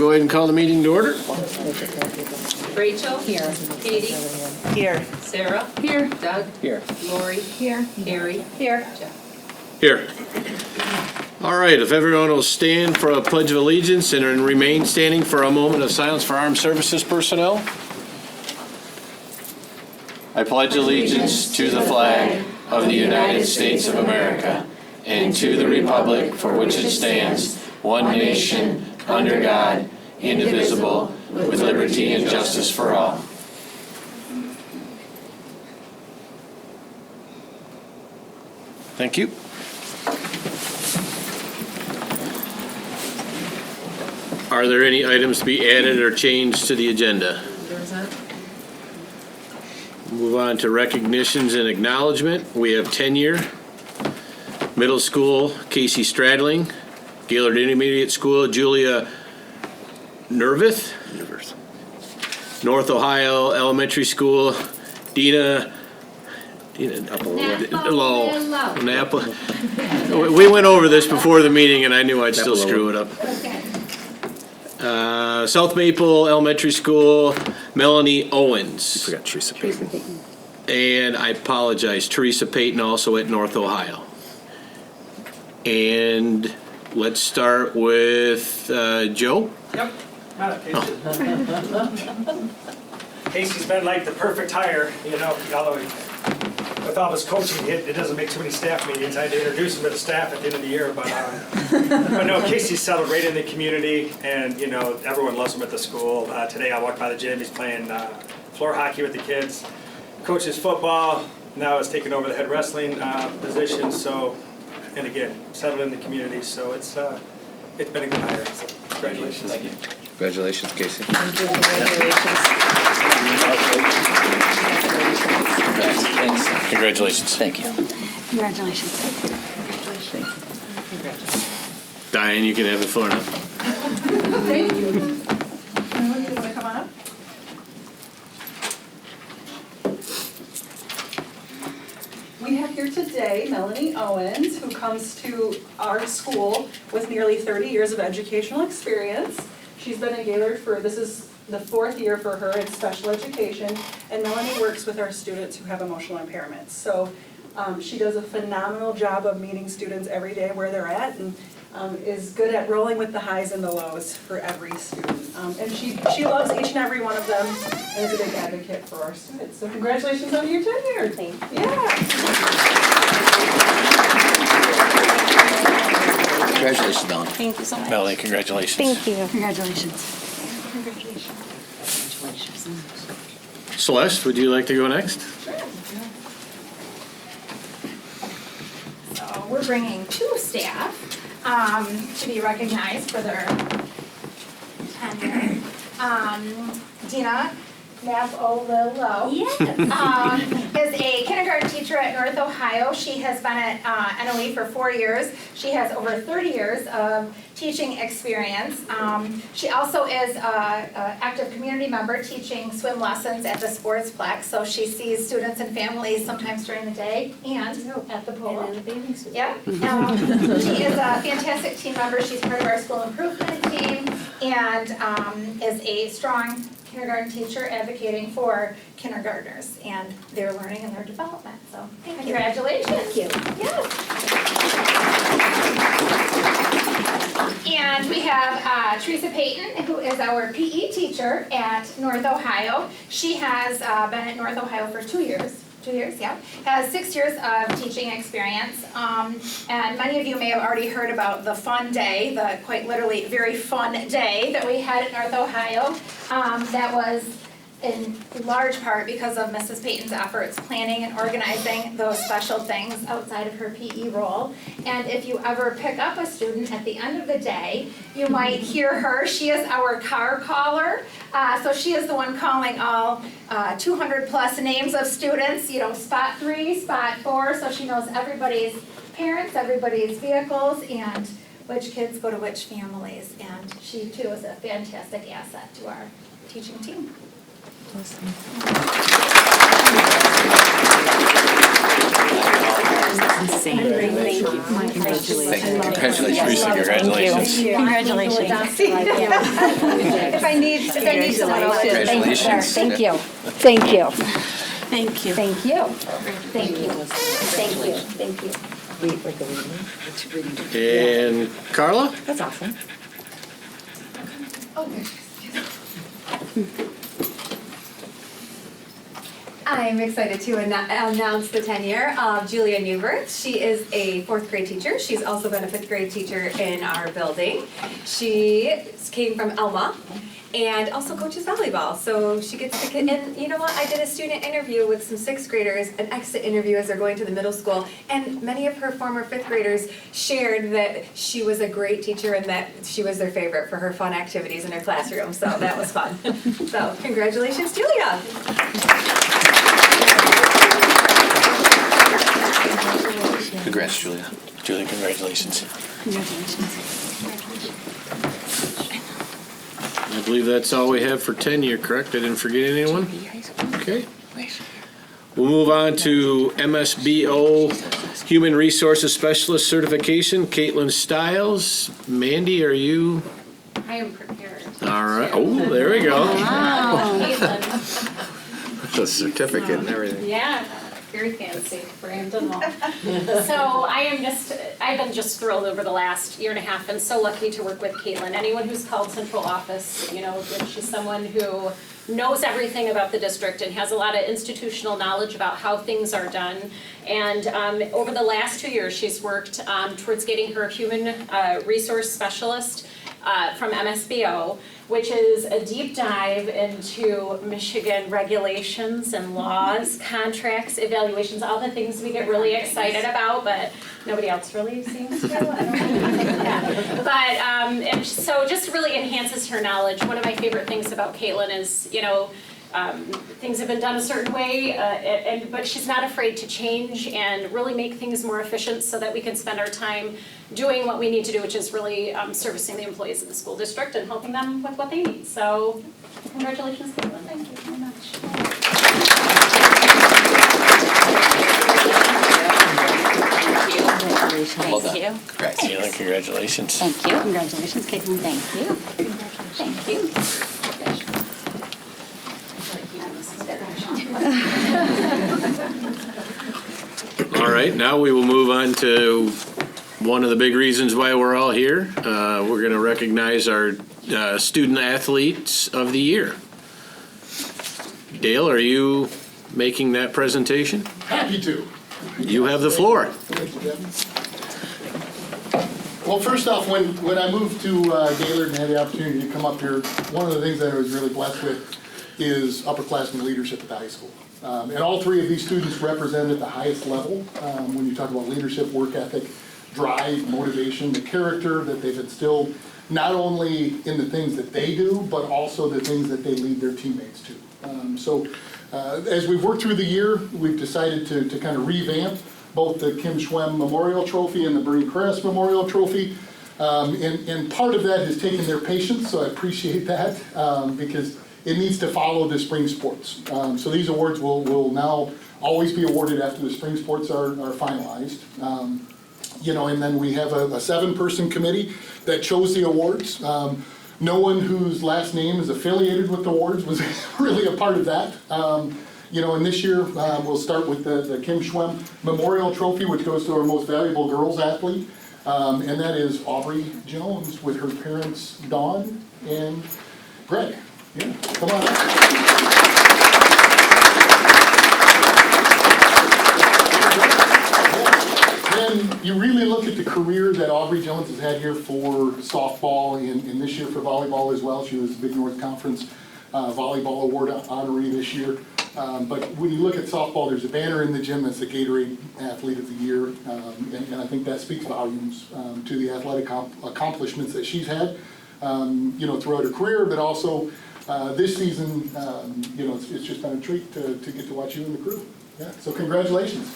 go ahead and call the meeting to order. Rachel? Here. Katie? Here. Sarah? Here. Doug? Here. Lori? Here. Harry? Here. Jeff? Here. All right, if everyone will stand for a pledge of allegiance and remain standing for a moment of silence for armed services personnel. I pledge allegiance to the flag of the United States of America and to the republic for which it stands, one nation, under God, indivisible, with liberty and justice for all. Thank you. Are there any items to be added or changed to the agenda? Move on to recognitions and acknowledgement. We have tenure. Middle School, Casey Stradling. Gaylord Intermediate School, Julia Nervith. North Ohio Elementary School, Dina Napa. We went over this before the meeting and I knew I'd still screw it up. South Maple Elementary School, Melanie Owens. Forgot Teresa Payton. And I apologize, Teresa Payton also at North Ohio. And let's start with Joe. Yep. Casey's been like the perfect hire, you know, although with all his coaching, it doesn't make too many staff meetings. I had to introduce him to the staff at the end of the year, but no, Casey's settled right in the community, and you know, everyone loves him at the school. Today I walked by the gym, he's playing floor hockey with the kids, coaches football, now is taking over the head wrestling position, so, and again, settled in the community, so it's been a good hire, so congratulations. Thank you. Congratulations, Casey. Thanks. Congratulations. Thank you. Congratulations. Diane, you can have the floor now. Thank you. You want to come on up? We have here today Melanie Owens, who comes to our school with nearly 30 years of educational experience. She's been in Gaylord this is the 4th year for her in special education, and Melanie works with our students who have emotional impairments. So she does a phenomenal job of meeting students every day where they're at, and is good at rolling with the highs and the lows for every student. And she loves each and every one of them and is a big advocate for our students. So congratulations on your tenure. Thank you. Yeah. Congratulations, Melanie. Thank you so much. Melanie, congratulations. Thank you. Congratulations. Celeste, would you like to go next? So we're bringing 2 staff to be recognized for their tenure. Dina Navolillo is a kindergarten teacher at North Ohio. She has been at NOE for 4 years. She has over 30 years of teaching experience. She also is an active community member teaching swim lessons at the Sportsplex. So she sees students and families sometimes during the day and at the pool. And in the bathing suit. Yeah. She is a fantastic team member. She's part of our school improvement team and is a strong kindergarten teacher advocating for kindergartners and their learning and their development. So congratulations. Thank you. Yes. And we have Teresa Payton, who is our PE teacher at North Ohio. She has been at North Ohio for 2 years. 2 years, yeah. Has 6 years of teaching experience. And many of you may have already heard about the fun day, the quite literally very fun day that we had at North Ohio. That was in large part because of Mrs. Payton's efforts planning and organizing those special things outside of her PE role. And if you ever pick up a student at the end of the day, you might hear her. She is our car caller. So she is the one calling all 200 plus names of students, you know, spot 3, spot 4, so she knows everybody's parents, everybody's vehicles, and which kids go to which families. And she too is a fantastic asset to our teaching team. Congratulations. Teresa, congratulations. Congratulations. If I need someone else. Congratulations. Thank you. Thank you. Thank you. Thank you. Thank you. Thank you. Thank you. And Carla? That's awesome. I'm excited to announce the tenure of Julia Newbert. She is a fourth grade teacher. She's also been a fifth grade teacher in our building. She came from Elma and also coaches volleyball. So she gets to, and you know what? I did a student interview with some sixth graders, an exit interview as they're going to the middle school. And many of her former fifth graders shared that she was a great teacher and that she was their favorite for her fun activities in her classroom. So that was fun. So congratulations, Julia. Congrats, Julia. Julie, congratulations. I believe that's all we have for tenure, correct? I didn't forget anyone? Okay. We'll move on to MSBO Human Resources Specialist Certification. Caitlin Stiles. Mandy, are you? I am prepared. All right. Oh, there we go. Caitlin. A certificate and everything. Yeah, very fancy, Brandon Law. So I've been just thrilled over the last year and a half and so lucky to work with Caitlin. Anyone who's called central office, you know, she's someone who knows everything about the district and has a lot of institutional knowledge about how things are done. And over the last 2 years, she's worked towards getting her human resource specialist from MSBO, which is a deep dive into Michigan regulations and laws, contracts, evaluations, all the things we get really excited about, but nobody else really seems to. I don't know. Yeah. But and so just really enhances her knowledge. One of my favorite things about Caitlin is, you know, things have been done a certain way, but she's not afraid to change and really make things more efficient so that we can spend our time doing what we need to do, which is really servicing the employees of the school district and helping them with what they need. So congratulations, Caitlin. Thank you very much. Well done. Thank you. Congrats. Caitlin, congratulations. Thank you. Congratulations, Caitlin. Thank you. Thank you. All right, now we will move on to one of the big reasons why we're all here. We're going to recognize our student athletes of the year. Dale, are you making that presentation? Happy to. You have the floor. Thank you, Devin. Well, first off, when I moved to Gaylord and had the opportunity to come up here, one of the things that I was really blessed with is upperclassmen leadership at the high school. And all three of these students represent at the highest level when you talk about leadership, work ethic, drive, motivation, the character that they've instilled, not only in the things that they do, but also the things that they lead their teammates to. As we've worked through the year, we've decided to kind of revamp both the Kim Schwem Memorial Trophy and the Breen Kress Memorial Trophy. And part of that has taken their patience, so I appreciate that because it needs to follow the spring sports. So these awards will now always be awarded after the spring sports are finalized. You know, and then we have a 7-person committee that chose the awards. No one whose last name is affiliated with the awards was really a part of that. You know, and this year we'll start with the Kim Schwem Memorial Trophy, which goes to our most valuable girls athlete. And that is Aubrey Jones with her parents, Dawn and Greg. Yeah, come on up. And you really look at the career that Aubrey Jones has had here for softball and this year for volleyball as well. She was the Big North Conference Volleyball Award honoree this year. But when you look at softball, there's a banner in the gym that's the Gatorade Athlete of the Year. And I think that speaks volumes to the athletic accomplishments that she's had, you know, throughout her career, but also this season, you know, it's just been a treat to get to watch you and the crew. Yeah, so congratulations.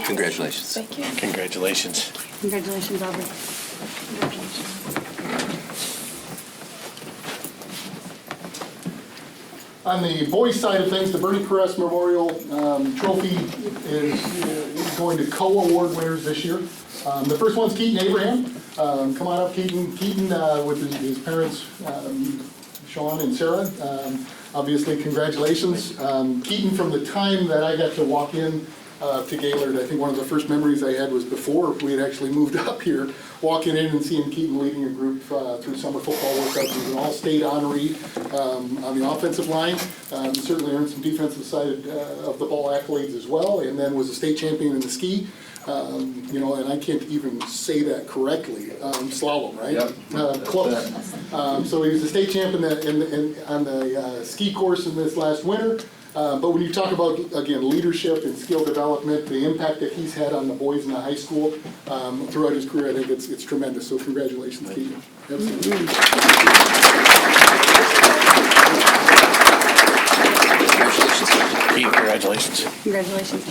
Congratulations. Congratulations. Congratulations, Aubrey. On the boys' side of things, the Bernie Caress Memorial Trophy is going to co-award winners this year. The first one's Keaton Abraham. Come on up, Keaton. Keaton with his parents, Sean and Sarah. Obviously, congratulations. Keaton, from the time that I got to walk in to Gaylord, I think one of the first memories I had was before we had actually moved up here, walking in and seeing Keaton leading a group through summer football workouts. He was an all-state honoree on the offensive line. Certainly earned some defensive side of the ball accolades as well, and then was a state champion in the ski. You know, and I can't even say that correctly. Slalom, right? Yep. Close. So he was a state champion on the ski course in this last winter. But when you talk about, again, leadership and skill development, the impact that he's had on the boys in the high school throughout his career, I think it's tremendous. So congratulations, Keaton. Absolutely. Congratulations. Congratulations.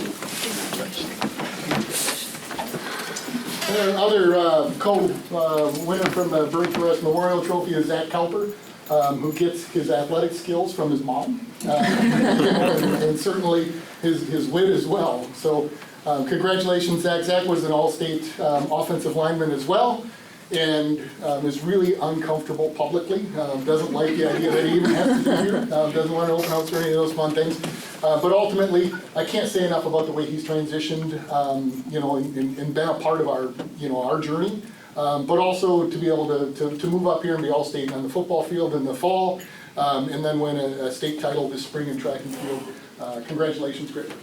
Other co-winner from the Bernie Caress Memorial Trophy is Zach Cowper, who gets his athletic skills from his mom, and certainly his wit as well. So congratulations, Zach. Zach was an all-state offensive lineman as well, and is really uncomfortable publicly. Doesn't like the idea that he even has to be here. Doesn't want to open house or any of those fun things. But ultimately, I can't say enough about the way he's transitioned, you know, and been a part of our, you know, our journey. But also to be able to move up here and be all-state on the football field in the fall, and then win a state title this spring in track and field. Congratulations, Greg.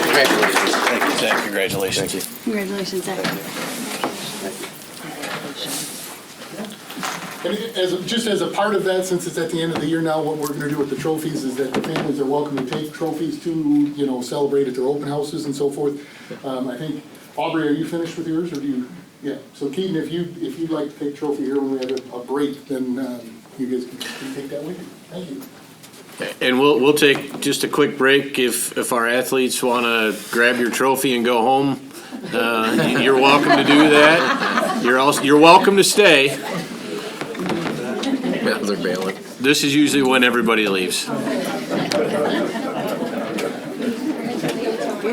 Congratulations. Thank you, Zach. Congratulations. Thank you. Congratulations, Zach. And just as a part of that, since it's at the end of the year now, what we're going to do with the trophies is that the families are welcome to take trophies to, you know, celebrate at their open houses and so forth. I think, Aubrey, are you finished with yours, or do you? Yeah. So Keaton, if you'd like to take a trophy here when we have a break, then you guys can take that with you. Thank you. And we'll take just a quick break if our athletes want to grab your trophy and go home. You're welcome to do that. You're welcome to stay. Yeah, they're bailing. This is usually when everybody leaves. Get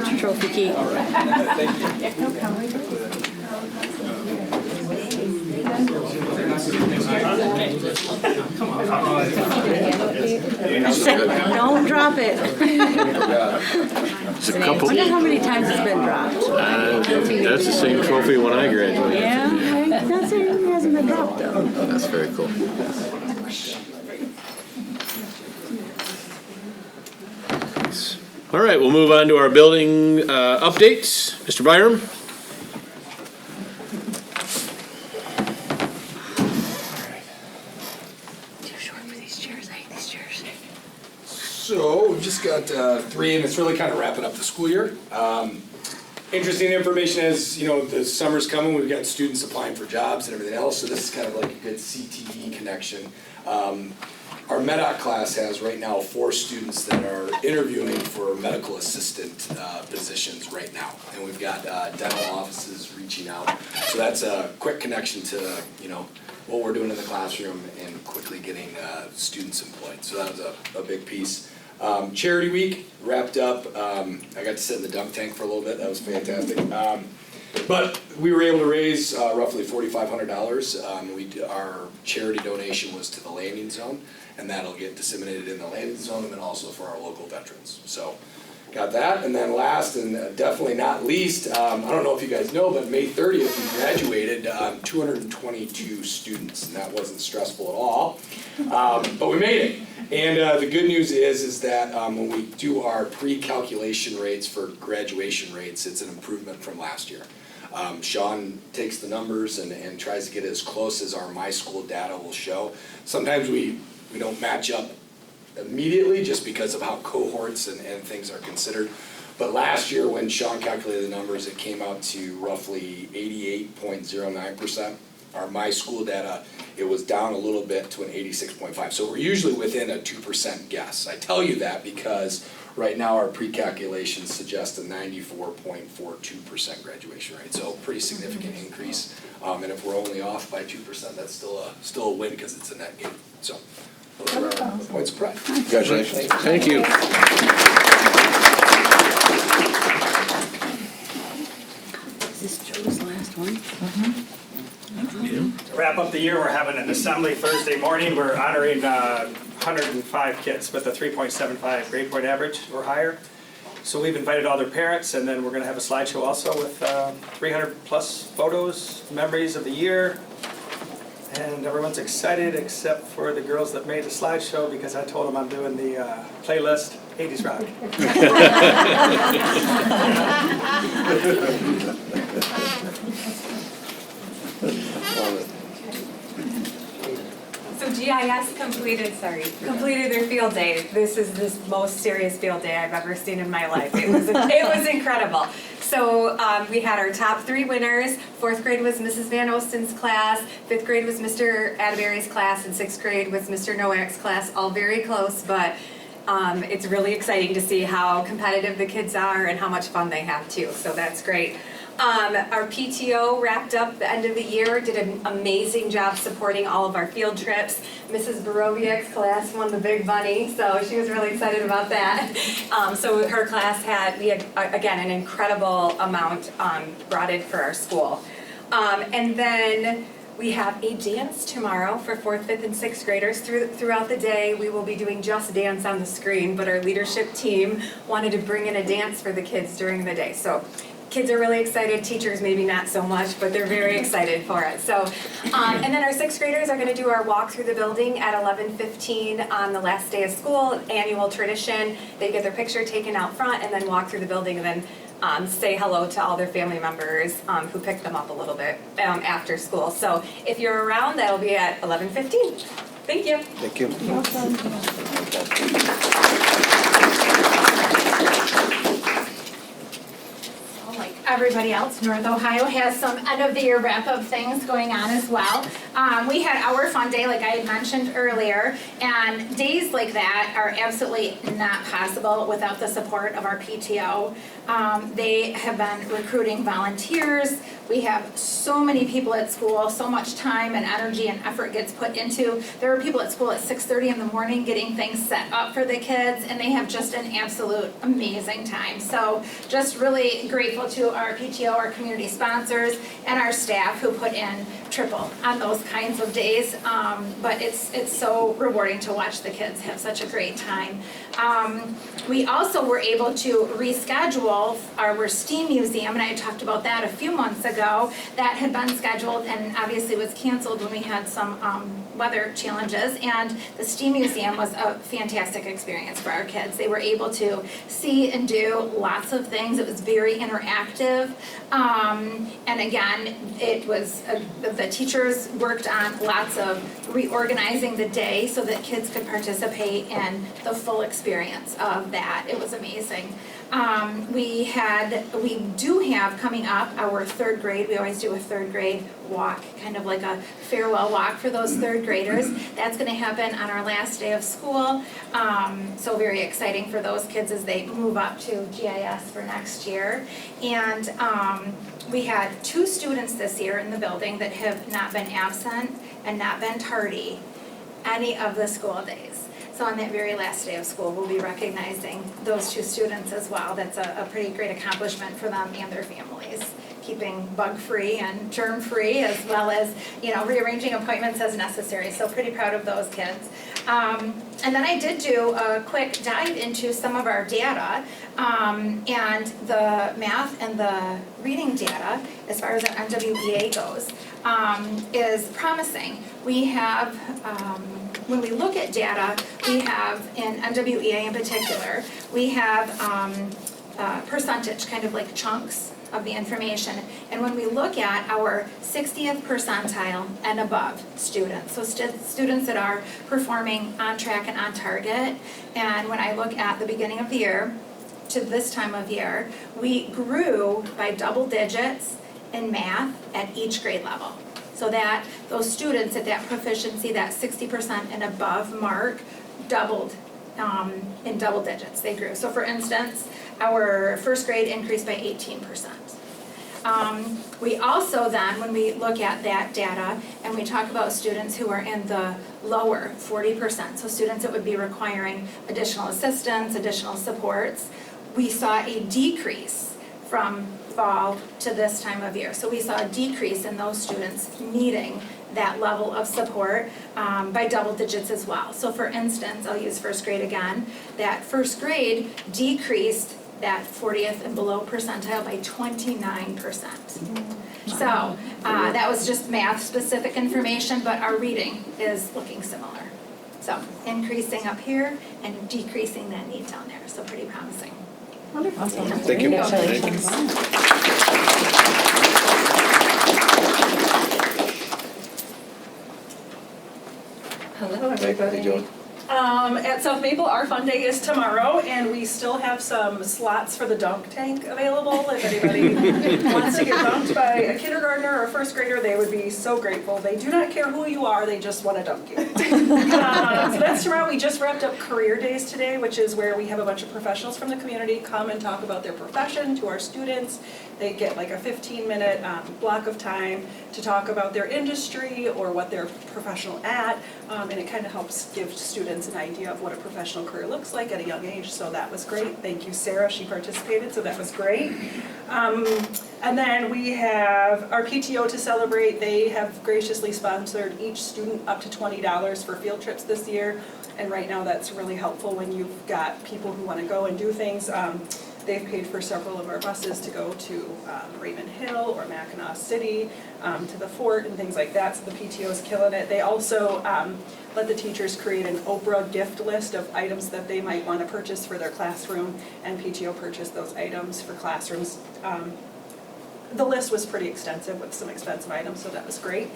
your trophy, Keith. Don't drop it. It's a couple. I wonder how many times it's been dropped. That's the same trophy when I graduated. Yeah, that's it hasn't been dropped though. That's very cool. All right, we'll move on to our building updates. Mr. Byram? Too short for these chairs. I hate these chairs. So we've just got 3, and it's really kind of wrapping up the school year. Interesting information as, you know, the summer's coming, we've got students applying for jobs and everything else, so this is kind of like a good CTE connection. Our MEDOC class has right now 4 students that are interviewing for medical assistant positions right now. And we've got dental offices reaching out. So that's a quick connection to, you know, what we're doing in the classroom and quickly getting students employed. So that was a big piece. Charity week wrapped up. I got to sit in the dunk tank for a little bit. That was fantastic. But we were able to raise roughly $4,500. Our charity donation was to the landing zone, and that'll get disseminated in the landing zone and then also for our local veterans. So got that. And then last and definitely not least, I don't know if you guys know, but May 30th we graduated 222 students, and that wasn't stressful at all. But we made it. And the good news is that when we do our pre-calculation rates for graduation rates, it's an improvement from last year. Sean takes the numbers and tries to get as close as our My School data will show. Sometimes we don't match up immediately just because of how cohorts and things are considered. But last year when Sean calculated the numbers, it came out to roughly 88.09%. Our My School data, it was down a little bit to an 86.5. So we're usually within a 2% guess. I tell you that because right now our pre-calculations suggest a 94.42% graduation rate, so pretty significant increase. And if we're only off by 2%, that's still a win because it's a net gain. So those are our points of pride. Congratulations. Thank you. Is this Joe's last one? To wrap up the year, we're having an assembly Thursday morning. We're honoring 105 kids with a 3.75 grade point average or higher. So we've invited all their parents, and then we're going to have a slideshow also with 300 plus photos, memories of the year. And everyone's excited except for the girls that made the slideshow because I told them I'm doing the playlist 80s rock. So GIS completed their field day. This is the most serious field day I've ever seen in my life. It was incredible. So we had our top 3 winners. 4th grade was Mrs. Van Osten's class, 5th grade was Mr. Atterbury's class, and 6th grade was Mr. Nowak's class, all very close, but it's really exciting to see how competitive the kids are and how much fun they have too, so that's great. Our PTO wrapped up the end of the year, did an amazing job supporting all of our field trips. Mrs. Borowiak's class won the Big Bunny, so she was really excited about that. So her class we had, again, an incredible amount brought in for our school. And then we have a dance tomorrow for 4th, 5th, and 6th graders. Throughout the day, we will be doing just dance on the screen, but our leadership team wanted to bring in a dance for the kids during the day. So kids are really excited, teachers maybe not so much, but they're very excited for it. So, and then our 6th graders are going to do our walk through the building at 11:15 on the last day of school, annual tradition. They get their picture taken out front and then walk through the building and then say hello to all their family members who picked them up a little bit after school. So if you're around, that'll be at 11:15. Thank you. Thank you. Like everybody else, North Ohio has some end of the year wrap up things going on as well. We had our fun day, like I had mentioned earlier, and days like that are absolutely not possible without the support of our PTO. They have been recruiting volunteers. We have so many people at school, so much time and energy and effort gets put into. There are people at school at 6:30 in the morning getting things set up for the kids, and they have just an absolute amazing time. So just really grateful to our PTO, our community sponsors, and our staff who put in triple on those kinds of days. But it's so rewarding to watch the kids have such a great time. We also were able to reschedule our STEAM museum, and I talked about that a few months ago. That had been scheduled and obviously was canceled when we had some weather challenges, and the STEAM museum was a fantastic experience for our kids. They were able to see and do lots of things. It was very interactive, and again, it was the teachers worked on lots of reorganizing the day so that kids could participate in the full experience of that. It was amazing. We do have coming up our 3rd grade. We always do a 3rd grade walk, kind of like a farewell walk for those 3rd graders. That's going to happen on our last day of school. So very exciting for those kids as they move up to GIS for next year. And we had 2 students this year in the building that have not been absent and not been tardy any of the school days. So on that very last day of school, we'll be recognizing those 2 students as well. That's a pretty great accomplishment for them and their families, keeping bug-free and germ-free, as well as, rearranging appointments as necessary. So pretty proud of those kids. And then I did do a quick dive into some of our data, and the math and the reading data, as far as our NWEA goes, is promising. We have, when we look at data, we have, in NWEA in particular, we have percentage, kind of like chunks of the information. And when we look at our 60th percentile and above students, so students that are performing on track and on target, and when I look at the beginning of the year to this time of year, we grew by double digits in math at each grade level. So that those students at that proficiency, that 60% and above mark, doubled in double digits, they grew. So for instance, our first grade increased by 18%. We also then, when we look at that data and we talk about students who are in the lower 40%, so students that would be requiring additional assistance, additional supports, we saw a decrease from fall to this time of year. So we saw a decrease in those students needing that level of support by double digits as well. So for instance, I'll use first grade again, that first grade decreased that 40th and below percentile by 29%. So that was just math specific information, but our reading is looking similar. So increasing up here and decreasing that need down there, so pretty promising. Wonderful. Thank you. Hello, How you everybody. doing? At South Maple, our fun day is tomorrow, and we still have some slots for the dunk tank available. If anybody wants to get dunked by a kindergartner or a first grader, they would be so grateful. They do not care who you are, they just want to dunk you. So that's tomorrow. We just wrapped up Career Days today, which is where we have a bunch of professionals from the community come and talk about their profession to our students. They get like a 15-minute block of time to talk about their industry or what they're professional at, and it kind of helps give students an idea of what a professional career looks like at a young age, so that was great. Thank you, Sarah, she participated, so that was great. And then we have our PTO to celebrate. They have graciously sponsored each student up to $20 for field trips this year, and right now that's really helpful when you've got people who want to go and do things. They've paid for several of our buses to go to Raymond Hill or Mackinac City, to the fort and things like that, so the PTO is killing it. They also let the teachers create an Oprah gift list of items that they might want to purchase for their classroom, and PTO purchased those items for classrooms. The list was pretty extensive with some expensive items, so that was great.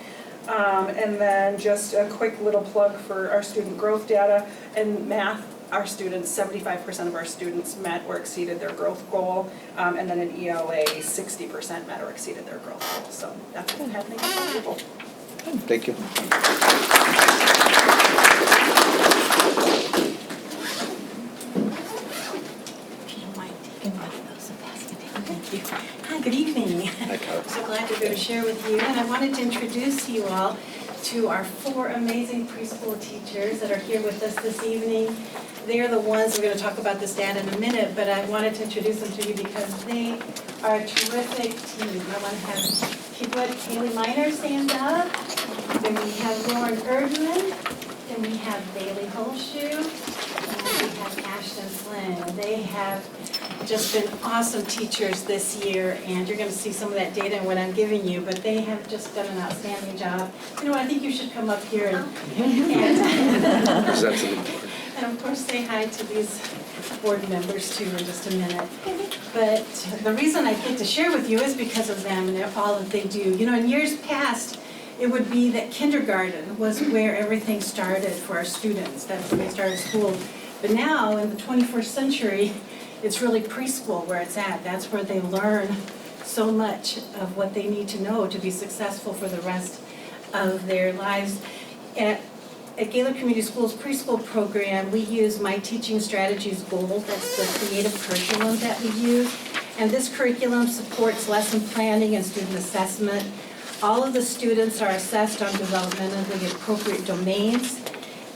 And then just a quick little plug for our student growth data. In math, our students, 75% of our students met or exceeded their growth goal, and then in ELA, 60% met or exceeded their growth goal. So that's what's happening at South Maple. Thank you. Hi, good evening. Hi, Carl. So glad to be able to share with you, and I wanted to introduce you all to our 4 amazing preschool teachers that are here with us this evening. They are the ones, we're going to talk about this data in a minute, but I wanted to introduce them to you because they are a terrific team. I want to have people like Haley Miner stand up, then we have Lauren Erdman, then we have Bailey Holshoe, and we have Ashton Flynn. They have just been awesome teachers this year, and you're going to see some of that data in what I'm giving you, but they have just done an outstanding job. You know, I think you should come up here and Present to the board. and of course say hi to these board members too in just a minute. But the reason I get to share with you is because of them and all that they do. You know, in years past, it would be that kindergarten was where everything started for our students. That's when they started school. But now, in the 21st century, it's really preschool where it's at. That's where they learn so much of what they need to know to be successful for the rest of their lives. At Gaylord Community Schools preschool program, we use My Teaching Strategies Gold. That's the creative curriculum that we use. And this curriculum supports lesson planning and student assessment. All of the students are assessed on developmentally appropriate domains.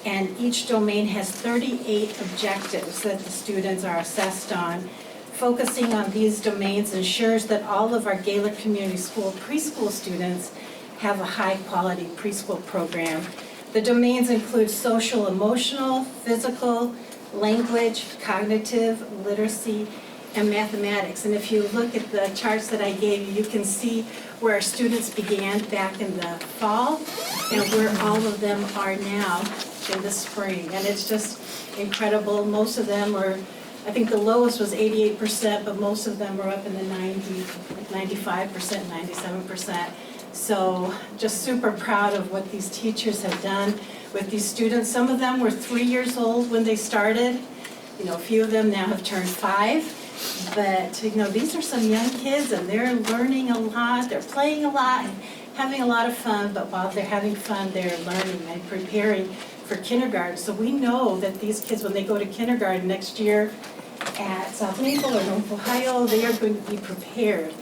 And each domain has 38 objectives that the students are assessed on. Focusing on these domains ensures that all of our Gaylord Community School preschool students have a high-quality preschool program. The domains include social, emotional, physical, language, cognitive, literacy, and mathematics. And if you look at the charts that I gave you, you can see where our students began back in the fall and where all of them are now in the spring. And it's just incredible. Most of them are, I think the lowest was 88%, but most of them are up in the 95%, 97%. So just super proud of what these teachers have done with these students. Some of them were 3 years old when they started. You know, a few of them now have turned 5. But, you know, these are some young kids and they're learning a lot, they're playing a lot, and having a lot of fun, but while they're having fun, they're learning and preparing for kindergarten. So we know that these kids, when they go to kindergarten next year at South Maple or North Ohio, they are going to be prepared.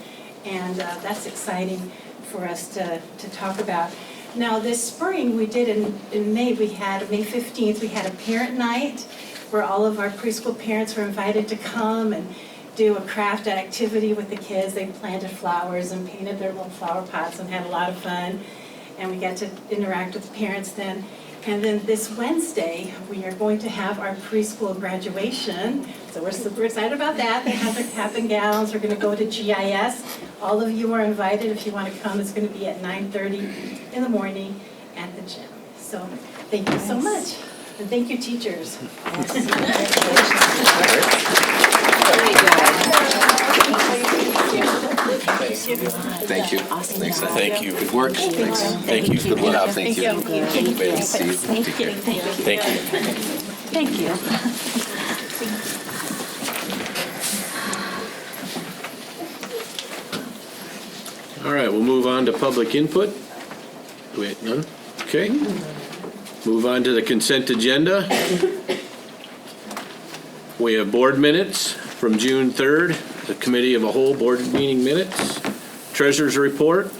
And that's exciting for us to talk about. Now this spring, we did in May, we had May 15th, we had a parent night where all of our preschool parents were invited to come and do a craft activity with the kids. They planted flowers and painted their little flower pots and had a lot of fun. And we got to interact with the parents then. And then this Wednesday, we are going to have our preschool graduation. So we're super excited about that. They have their cap and gowns. We're going to go to GIS. All of you are invited if you want to come. It's going to be at 9:30 in the morning at the gym. So thank you so much. And thank you, teachers. Thank you. Thanks. Thank you. Good work. Thanks. Thank you. Good job. Thank you. Thank you. See you. Take care. Thank you. Thank you. All right, we'll move on to public input. Wait, none? Okay. Move on to the consent agenda. We have board minutes from June 3rd, the committee of a whole board meeting minutes, treasurer's report,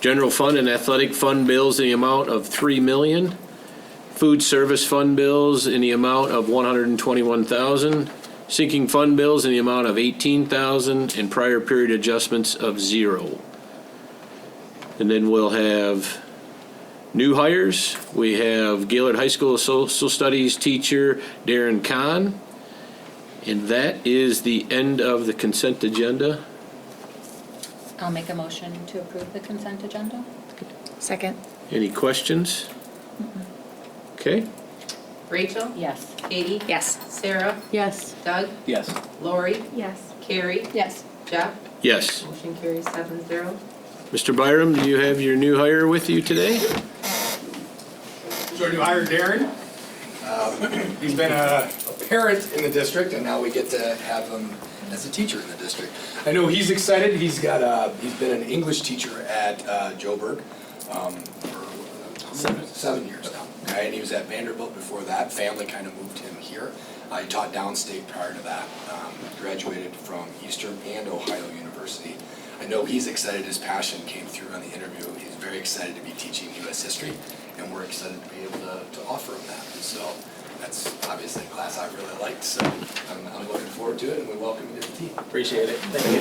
general fund and athletic fund bills in the amount of $3 million, food service fund bills in the amount of $121,000, sinking fund bills in the amount of $18,000, and prior period adjustments of $0. And then we'll have new hires. We have Gaylord High School Social Studies teacher Darren Kahn. And that is the end of the consent agenda. I'll make a motion to approve the consent agenda. Second. Any questions? Okay. Rachel? Yes. Katie? Yes. Sarah? Yes. Doug? Yes. Lori? Yes. Carrie? Yes. Jeff? Yes. Motion carries 7-0. Mr. Byram, do you have your new hire with you today? So our new hire, Darren. He's been a parent in the district, and now we get to have him as a teacher in the district. I know he's excited. He's been an English teacher at Joburg for 7 years now. Okay, and he was at Vanderbilt before that. Family kind of moved him here. He taught downstate prior to that. Graduated from Eastern and Ohio University. I know he's excited. His passion came through on the interview. He's very excited to be teaching U.S. history, and we're excited to be able to offer him that. So that's obviously a class I really liked. So I'm looking forward to it, and we welcome you to the team. Appreciate it. Thank you.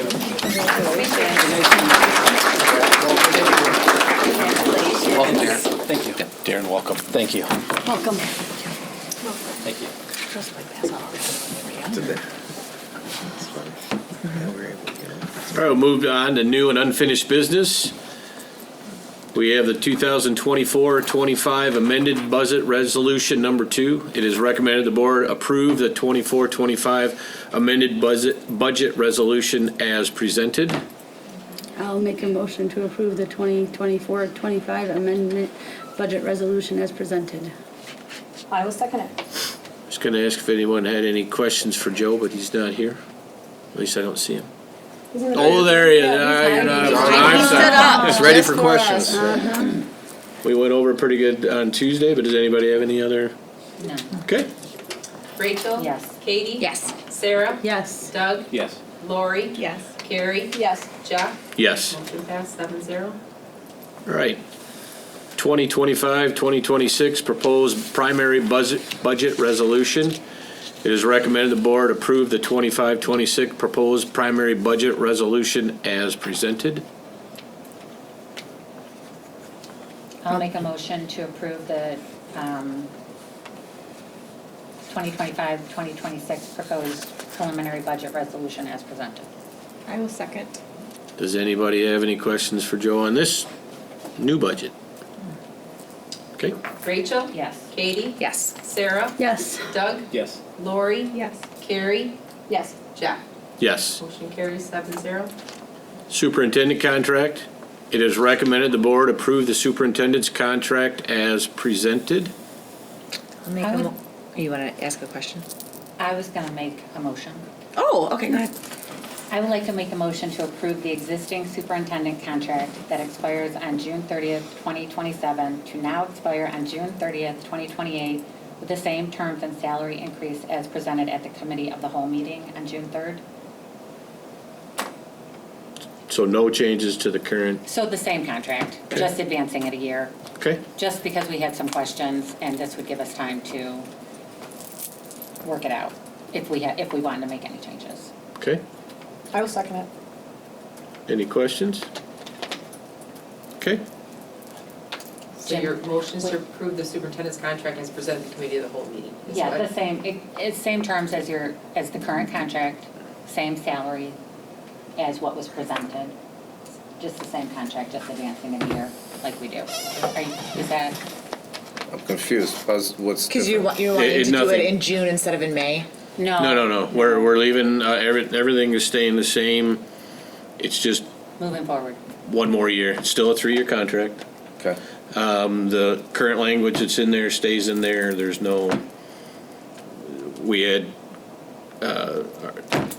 Welcome, Darren. Thank you. Darren, welcome. Thank you. Welcome. Thank you. All right, we'll move on to new and unfinished business. We have the 2024-25 amended budget resolution number 2. It is recommended the board approve the 24-25 amended budget resolution as presented. I'll make a motion to approve the 2024-25 amendment budget resolution as presented. I will second it. Just going to ask if anyone had any questions for Joe, but he's not here. At least I don't see him. Oh, there he is. I'm sorry. Just ready for questions. We went over pretty good on Tuesday, but does anybody have any other? No. Okay. Rachel? Yes. Katie? Yes. Sarah? Yes. Doug? Yes. Lori? Yes. Carrie? Yes. Jeff? Yes. Motion passed 7-0. All right. 2025-2026 proposed primary budget resolution. It is recommended the board approve the 25-26 proposed primary budget resolution as presented. I'll make a motion to approve the 2025-2026 proposed preliminary budget resolution as presented. I will second. Does anybody have any questions for Joe on this new budget? Okay. Rachel? Yes. Katie? Yes. Sarah? Yes. Doug? Yes. Lori? Yes. Carrie? Yes. Jeff? Yes. Motion carries 7-0. Superintendent contract. It is recommended the board approve the superintendent's contract as presented. I'll make I would- You want to ask a question? I was going to make a motion. Oh, okay, go ahead. I would like to make a motion to approve the existing superintendent contract that expires on June 30th, 2027 to now expire on June 30th, 2028 with the same terms and salary increase as presented at the committee of the whole meeting on June 3rd. So no changes to the current, So the same contract, just advancing it a year, okay? just because we had some questions and this would give us time to work it out if we wanted to make any changes. Okay, I will second it. any questions? Okay, So your motion is to approve the superintendent's contract as presented at the committee of the whole meeting? is Yeah, what? the same, it's same terms as as the current contract, same salary as what was presented. Just the same contract, just advancing it a year like we do. Is that? I'm confused. What's Because you different? wanted to do nothing. it in June instead of in May? no, we're leaving, everything is staying the same. It's just Moving forward. one more year. It's still a 3-year contract. Okay. The current language that's in there stays in there. There's no, we had, our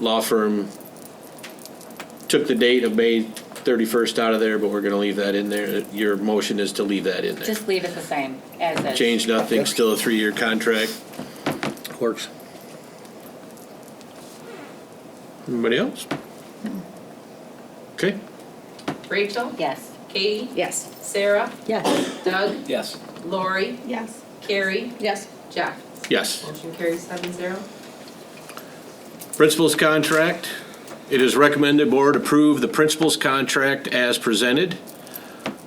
law firm took the date of May 31st out of there, but we're gonna leave that in there. Your motion is to leave that in there. Just leave it the same as is. Change nothing, still a 3-year contract. Works. Anybody else? Okay, Rachel? Yes. Katie? Yes. Sarah? Yes. Doug? Yes. Lori? Yes. Carrie? Yes. Jeff? yes. Motion carries 7-0. Principal's contract. It is recommended board approve the principal's contract as presented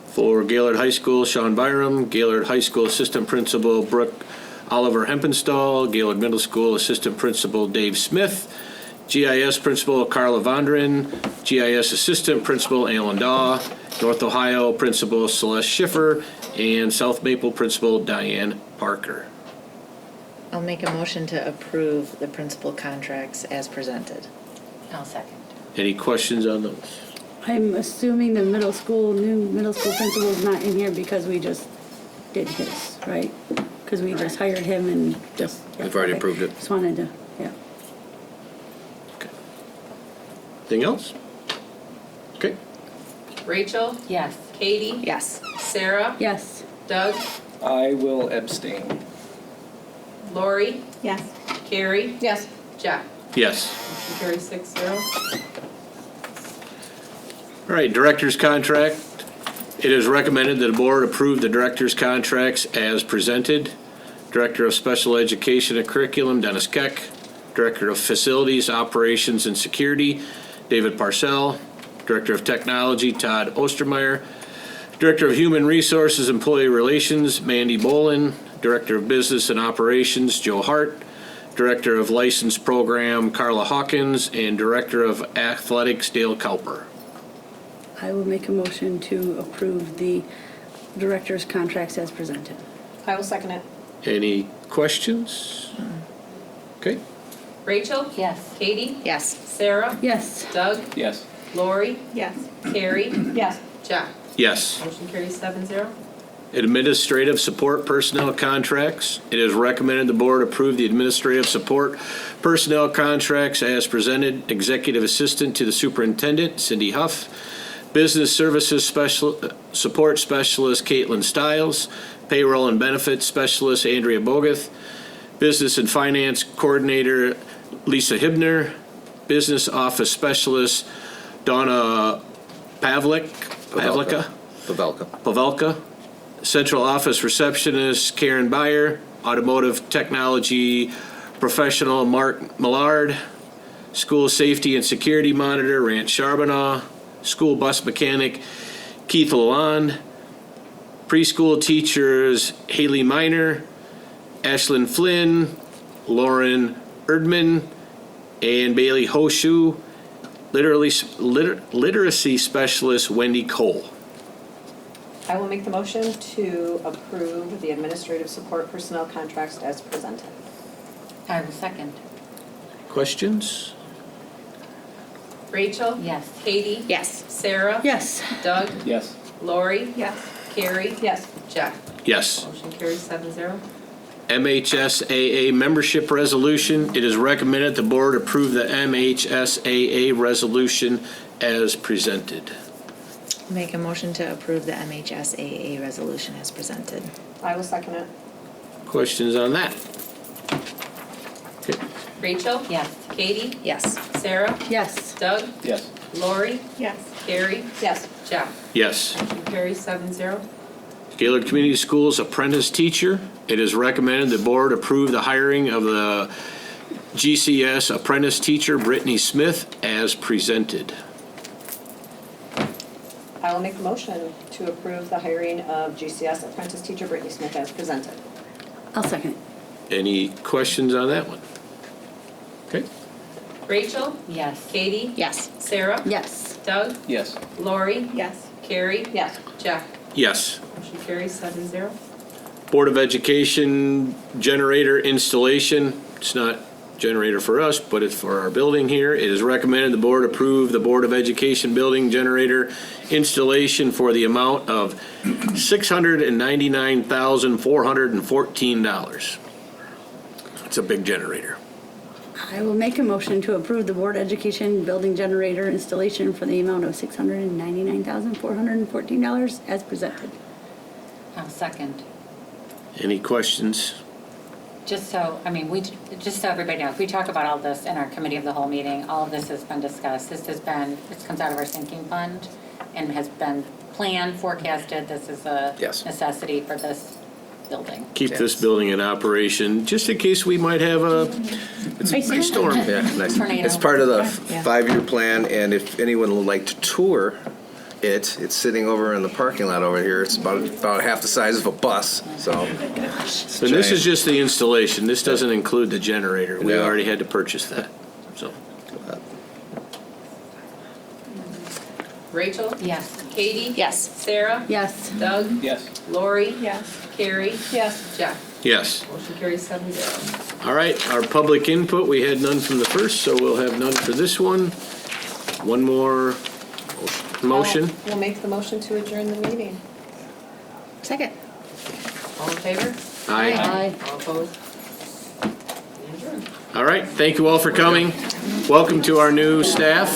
for Gaylord High School, Sean Byram, Gaylord High School Assistant Principal Brooke Oliver Hempenstall, Gaylord Middle School Assistant Principal Dave Smith, GIS Principal Carla Vondren, GIS Assistant Principal Alan Daw, North Ohio Principal Celeste Schiffer, and South Maple Principal Diane Parker. I'll make a motion to approve the principal contracts as presented. I'll second. Any questions on those? I'm assuming the new middle school principal is not in here because we just did his, right? Because we just hired him and just. yeah, We've already okay. approved it. Just wanted to, yeah. Anything else? Okay. Rachel? Yes. Katie? Yes. Sarah? Yes. Doug? I will abstain. Lori? Yes. Carrie? Yes. Jeff? Yes. Motion carries 6-0. All right, director's contract. It is recommended that the board approve the director's contracts as presented. Director of Special Education and Curriculum, Dennis Keck. Director of Facilities, Operations, and Security, David Parcell. Director of Technology, Todd Ostermeyer. Director of Human Resources, Employee Relations, Mandy Bolin. Director of Business and Operations, Joe Hart. Director of License Program, Carla Hawkins. And Director of Athletics, Dale Cowper. I will make a motion to approve the director's contracts as presented. I will second it. Any questions? Okay. Rachel? Yes. Katie? Yes. Sarah? Yes. Doug? Yes. Lori? Yes. Carrie? Yes. Jeff? Yes. Motion carries 7-0. Administrative support personnel contracts. It is recommended the board approve the administrative support personnel contracts as presented. Executive Assistant to the Superintendent, Cindy Huff. Business Services Support Specialist, Caitlin Stiles. Payroll and Benefits Specialist, Andrea Bogath. Business and Finance Coordinator, Lisa Hibner. Business Office Specialist, Donna Pavelka. Central Office Receptionist, Karen Beyer. Automotive Technology Professional, Mark Millard. School Safety and Security Monitor, Rance Charbonneau. School Bus Mechanic, Keith Lalonde. Preschool Teachers, Haley Miner. Ashlyn Flynn, Lauren Erdman, and Bailey Hoshu. Literacy Specialist, Wendy Cole. I will make the motion to approve the administrative support personnel contracts as presented. I will second. Questions? Rachel? Yes. Katie? Yes. Sarah? Yes. Doug? Yes. Lori? Yes. Carrie? Yes. Jeff? Yes. Motion carries 7-0. MHSAA membership resolution. It is recommended the board approve the MHSAA resolution as presented. Make a motion to approve the MHSAA resolution as presented. I will second it. Questions on that? Rachel? Yes. Katie? Yes. Sarah? Yes. Doug? Yes. Lori? Yes. Carrie? Yes. Jeff? Yes. Motion carries 7-0. Gaylord Community Schools apprentice teacher. It is recommended the board approve the hiring of the GCS apprentice teacher Brittany Smith as presented. I will make the motion to approve the hiring of GCS apprentice teacher Brittany Smith as presented. I'll second. Any questions on that one? Okay. Rachel? Yes. Katie? Yes. Sarah? Yes. Doug? Yes. Lori? Yes. Carrie? Yes. Jeff? Yes. Motion carries 7-0. Board of Education generator installation. It's not generator for us, but it's for our building here. It is recommended the board approve the Board of Education building generator installation for the amount of $699,414. It's a big generator. I will make a motion to approve the Board Education building generator installation for the amount of $699,414 as presented. I'll second. Any questions? Just so, I mean, just so everybody knows, we talk about all this in our committee of the whole meeting. All of this has been discussed. This comes out of our sinking fund and has been planned, forecasted. This is a Yes. necessity for this building. Keep this building in operation, just in case we might have a ice storm. Yeah, nice. Tornado. It's part of the Yeah. 5-year plan, and if anyone would like to tour it, it's sitting over in the parking lot over here. It's about half the size of a bus, so. So this is just the installation. This doesn't include the generator. We No. already had to purchase that, so. Rachel? Yes. Katie? Yes. Sarah? Yes. Doug? Yes. Lori? Yes. Carrie? Yes. Jeff? Yes. Motion carries 7-0. All right, our public input, we had none from the first, so we'll have none for this one. One more motion. We'll make the motion to adjourn the meeting. Second. All in favor? Aye. All opposed? Adjourned. All right, thank you all for coming. Welcome to our new staff.